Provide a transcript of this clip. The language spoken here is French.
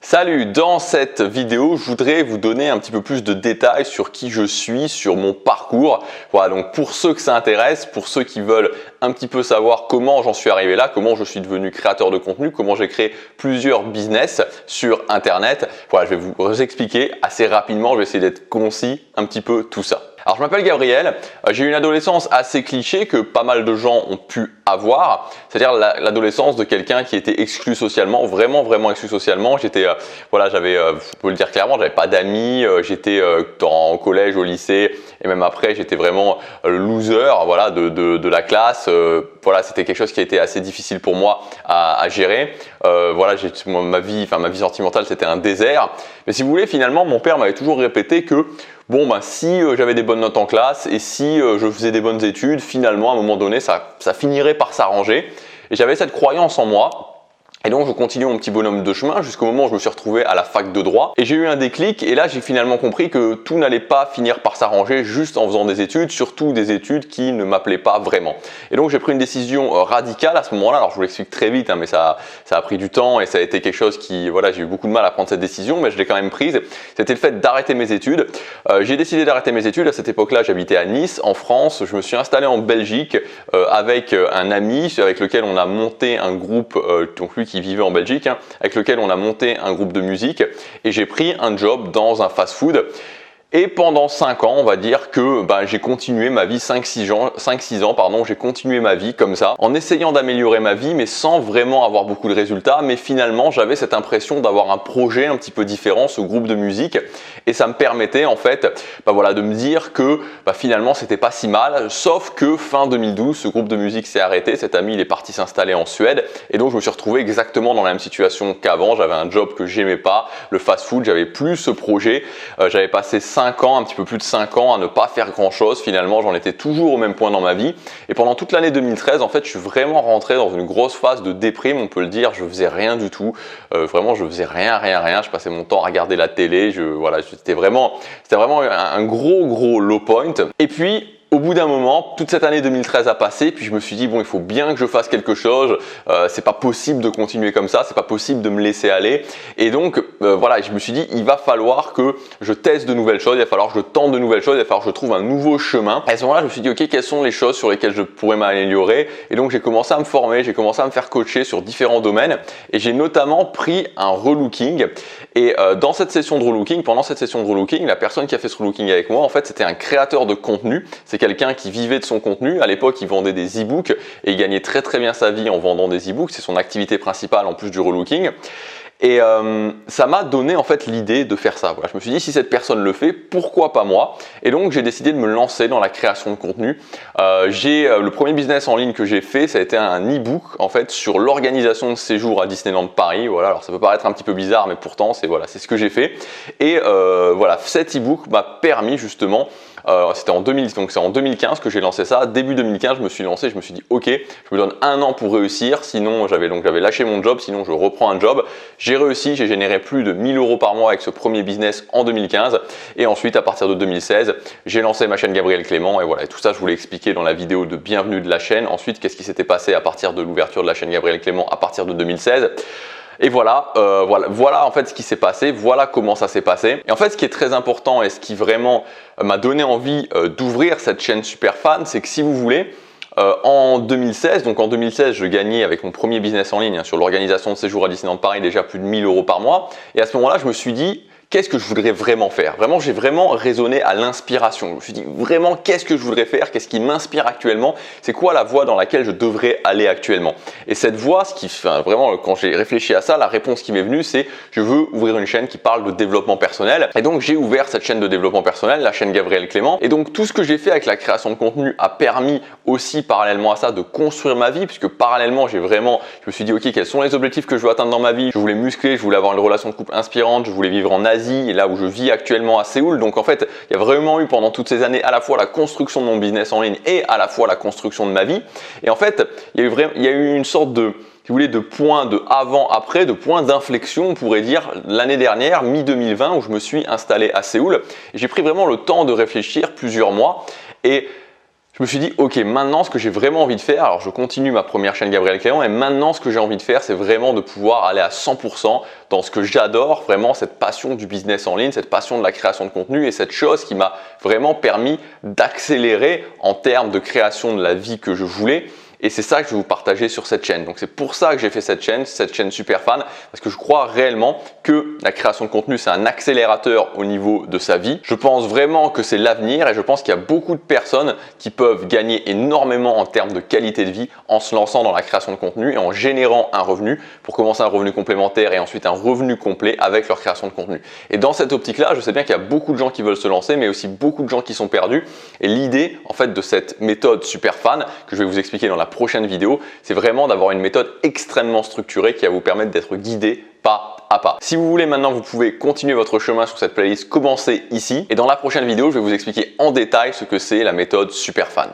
Salut, dans cette vidéo, je voudrais vous donner un petit peu plus de détails sur qui je suis, sur mon parcours. Voilà, donc pour ceux que ça intéresse, pour ceux qui veulent un petit peu savoir comment j'en suis arrivé là, comment je suis devenu créateur de contenu, comment j'ai créé plusieurs business sur Internet. Voilà, je vais vous expliquer assez rapidement, je vais essayer d'être concis un petit peu tout ça. Alors je m'appelle Gabriel, j'ai eu une adolescence assez cliché que pas mal de gens ont pu avoir, c'est-à-dire l'adolescence de quelqu'un qui était exclu socialement, vraiment exclu socialement. J'étais, je peux le dire clairement, j'avais pas d'amis, j'étais au collège, au lycée et même après j'étais vraiment loser, voilà, de la classe. Voilà, c'était quelque chose qui a été assez difficile pour moi à gérer. Ma vie sentimentale c'était un désert. Mais si vous voulez, finalement, mon père m'avait toujours répété que si j'avais des bonnes notes en classe et si je faisais des bonnes études, finalement, à un moment donné, ça finirait par s'arranger. Et j'avais cette croyance en moi. Et donc, je continuais mon petit bonhomme de chemin jusqu'au moment où je me suis retrouvé à la fac de droit. Et j'ai eu un déclic et là, j'ai finalement compris que tout n'allait pas finir par s'arranger juste en faisant des études, surtout des études qui ne m'appelaient pas vraiment. Et donc, j'ai pris une décision radicale à ce moment-là. Alors, je vous l'explique très vite, mais ça a pris du temps et ça a été quelque chose qui, voilà, j'ai eu beaucoup de mal à prendre cette décision, mais je l'ai quand même prise. C'était le fait d'arrêter mes études. J'ai décidé d'arrêter mes études. À cette époque-là, j'habitais à Nice, en France. Je me suis installé en Belgique avec un ami avec lequel on a monté un groupe, donc lui qui vivait en Belgique, avec lequel on a monté un groupe de musique et j'ai pris un job dans un fast-food. Et pendant 5 ans, on va dire que j'ai continué ma vie, 5-6 ans, j'ai continué ma vie comme ça, en essayant d'améliorer ma vie, mais sans vraiment avoir beaucoup de résultats. Mais finalement, j'avais cette impression d'avoir un projet un petit peu différent, ce groupe de musique. Et ça me permettait en fait de me dire que finalement, c'était pas si mal. Sauf que fin 2012, ce groupe de musique s'est arrêté. Cet ami, il est parti s'installer en Suède. Et donc, je me suis retrouvé exactement dans la même situation qu'avant. J'avais un job que j'aimais pas, le fast-food, j'avais plus ce projet. J'avais passé 5 ans, un petit peu plus de 5 ans à ne pas faire grand chose. Finalement, j'en étais toujours au même point dans ma vie. Et pendant toute l'année 2013, en fait, je suis vraiment rentré dans une grosse phase de déprime, on peut le dire. Je faisais rien du tout. Vraiment, je faisais rien. Je passais mon temps à regarder la télé. C'était vraiment un gros low point. Et puis, au bout d'un moment, toute cette année 2013 a passé, puis je me suis dit il faut bien que je fasse quelque chose. C'est pas possible de continuer comme ça, c'est pas possible de me laisser aller. Et donc je me suis dit il va falloir que je teste de nouvelles choses, il va falloir que je tente de nouvelles choses, il va falloir que je trouve un nouveau chemin. Et à ce moment-là, je me suis dit ok, quelles sont les choses sur lesquelles je pourrais m'améliorer. Et donc j'ai commencé à me former, j'ai commencé à me faire coacher sur différents domaines. Et j'ai notamment pris un relooking. Et dans cette session de relooking, pendant cette session de relooking, la personne qui a fait ce relooking avec moi, en fait, c'était un créateur de contenu. C'est quelqu'un qui vivait de son contenu. À l'époque, il vendait des e-books et il gagnait très bien sa vie en vendant des e-books. C'est son activité principale en plus du relooking. Et ça m'a donné en fait l'idée de faire ça. Voilà, je me suis dit si cette personne le fait, pourquoi pas moi? Et donc j'ai décidé de me lancer dans la création de contenu. Le premier business en ligne que j'ai fait, ça a été un e-book en fait sur l'organisation de séjours à Disneyland Paris. Voilà, alors ça peut paraître un petit peu bizarre, mais pourtant c'est ce que j'ai fait. Et cet e-book m'a permis justement. C'est en 2015 que j'ai lancé ça. Début 2015, je me suis lancé, je me suis dit ok, je me donne 1 an pour réussir. Sinon, j'avais lâché mon job, sinon je reprends un job. J'ai réussi, j'ai généré plus de 1000 € par mois avec ce premier business en 2015. Et ensuite, à partir de 2016, j'ai lancé ma chaîne Gabriel Clément. Et voilà, et tout ça, je vous l'ai expliqué dans la vidéo de bienvenue de la chaîne. Ensuite, qu'est-ce qui s'était passé à partir de l'ouverture de la chaîne Gabriel Clément à partir de 2016. Et voilà en fait ce qui s'est passé, voilà comment ça s'est passé. Et en fait ce qui est très important et ce qui vraiment m'a donné envie d'ouvrir cette chaîne Superfan, c'est que si vous voulez, en 2016, je gagnais avec mon premier business en ligne sur l'organisation de séjours à Disneyland Paris déjà plus de 1000 € par mois. Et à ce moment-là, je me suis dit qu'est-ce que je voudrais vraiment faire? Vraiment, j'ai vraiment raisonné à l'inspiration. Je me suis dit vraiment qu'est-ce que je voudrais faire? Qu'est-ce qui m'inspire actuellement? C'est quoi la voie dans laquelle je devrais aller actuellement? Et cette voie, vraiment, quand j'ai réfléchi à ça, la réponse qui m'est venue, c'est je veux ouvrir une chaîne qui parle de développement personnel. Et donc, j'ai ouvert cette chaîne de développement personnel, la chaîne Gabriel Clément. Et donc, tout ce que j'ai fait avec la création de contenu a permis aussi, parallèlement à ça, de construire ma vie, puisque parallèlement, je me suis dit, ok, quels sont les objectifs que je veux atteindre dans ma vie? Je voulais muscler, je voulais avoir une relation de couple inspirante, je voulais vivre en Asie, et là où je vis actuellement à Séoul. Donc en fait, il y a vraiment eu pendant toutes ces années à la fois la construction de mon business en ligne et à la fois la construction de ma vie. Et en fait, il y a eu une sorte de, si vous voulez, de point de avant-après, de point d'inflexion, on pourrait dire, l'année dernière, mi-2020, où je me suis installé à Séoul. Et j'ai pris vraiment le temps de réfléchir plusieurs mois. Et Je me suis dit, ok, maintenant ce que j'ai vraiment envie de faire, alors je continue ma première chaîne Gabriel Caillon, et maintenant ce que j'ai envie de faire, c'est vraiment de pouvoir aller à 100% dans ce que j'adore, vraiment cette passion du business en ligne, cette passion de la création de contenu et cette chose qui m'a vraiment permis d'accélérer en termes de création de la vie que je voulais. Et c'est ça que je vais vous partager sur cette chaîne. Donc c'est pour ça que j'ai fait cette chaîne Superfan, parce que je crois réellement que la création de contenu, c'est un accélérateur au niveau de sa vie. Je pense vraiment que c'est l'avenir et je pense qu'il y a beaucoup de personnes qui peuvent gagner énormément en termes de qualité de vie en se lançant dans la création de contenu et en générant un revenu pour commencer un revenu complémentaire et ensuite un revenu complet avec leur création de contenu. Et dans cette optique-là, je sais bien qu'il y a beaucoup de gens qui veulent se lancer, mais aussi beaucoup de gens qui sont perdus. Et l'idée en fait de cette méthode Superfan que je vais vous expliquer dans la prochaine vidéo, c'est vraiment d'avoir une méthode extrêmement structurée qui va vous permettre d'être guidé pas à pas. Si vous voulez maintenant, vous pouvez continuer votre chemin sur cette playlist, commencer ici. Et dans la prochaine vidéo, je vais vous expliquer en détail ce que c'est la méthode Superfan.